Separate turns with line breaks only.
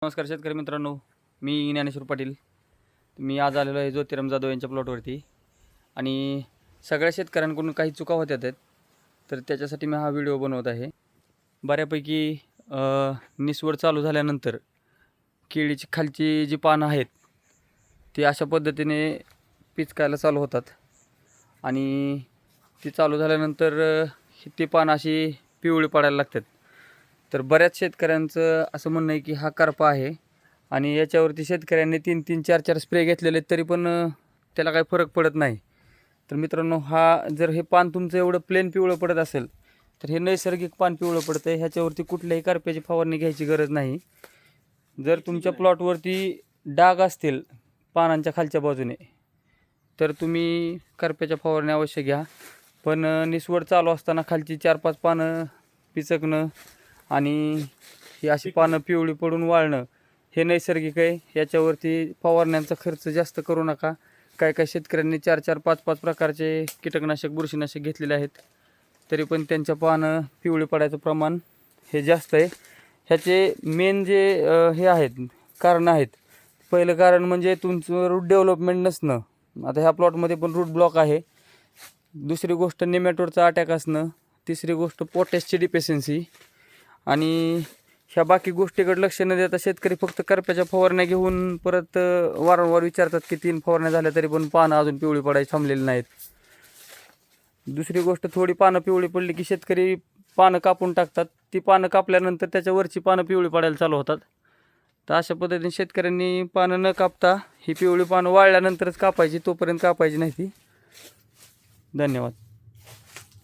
नमस्कार शेतकरी मित्रांनो, मी ज्ञानेश्वर पाटील. मी आज आलेलो आहे ज्योतिराम जाधव यांच्या प्लॉटवरती आणि सगळ्या शेतकऱ्यांकडून काही चुका होत्या आहेत, तर त्याच्यासाठी मी हा व्हिडिओ बनवत आहे. बऱ्यापैकी निसवड चालू झाल्यानंतर केळीची खालची जी पानं आहेत ती अशा पद्धतीने पिचकायला चालू होतात आणि ती चालू झाल्यानंतर ती पानं अशी पिवळी पडायला लागतात. तर बऱ्याच शेतकऱ्यांचं असं म्हणणं आहे की हा करपा आहे आणि याच्यावरती शेतकऱ्यांनी 3-3, 4-4 स्प्रे घेतलेले तरी पण त्याला काही फरक पडत नाही. तर मित्रांनो, जर हे पान तुमचं एवढं प्लेन पिवळं पडत असेल तर हे नैसर्गिक पान पिवळं पडतं. ह्याच्यावरती कुठल्याही करप्याची फवारणी घ्यायची गरज नाही. जर तुमच्या प्लॉटवरती डाग असतील पानांच्या खालच्या बाजूने तर तुम्ही करप्याच्या फवारणी अवश्य घ्या. पण निसवड चालू असताना खालची 4-5 पानं पिचकणं आणि ही अशी पानं पिवळी पडून वाळणं हे नैसर्गिक आहे. याच्यावरती फवारण्यांचा खर्च जास्त करू नका. काही शेतकऱ्यांनी 4-4, 5-5 प्रकारचे कीटकनाशक, बुरशीनाशक घेतलेले आहेत, तरी पण त्यांच्या पानं पिवळी पडायचं प्रमाण हे जास्त आहे. ह्याचे मेन जे हे आहेत कारणं आहेत. पहिलं कारण म्हणजे तुमचं रूट डेव्हलपमेंट नसणं. आता ह्या प्लॉटमध्ये पण रूट ब्लॉक आहे. दुसरी गोष्ट नेमॅटोडचा अटॅक असणं. तिसरी गोष्ट पोटॅशची डिफिशियन्सी. आणि ह्या बाकी गोष्टीकडे लक्ष न देता शेतकरी फक्त करप्याच्या फवारण्या घेऊन परत वारंवार विचारतात की 3 फवारण्या झाल्या तरी पण पानं अजून पिवळी पडायची थांबलेली नाहीत. दुसरी गोष्ट, थोडी पानं पिवळी पडली की शेतकरी पानं कापून टाकतात. ती पानं कापल्यानंतर त्याच्यावरची पानं पिवळी पडायला चालू होतात. तर अशा पद्धतीने शेतकऱ्यांनी पानं न कापता ही पिवळी पानं वाळल्यानंतरच कापायची, तोपर्यंत कापायची नाही ती. धन्यवाद.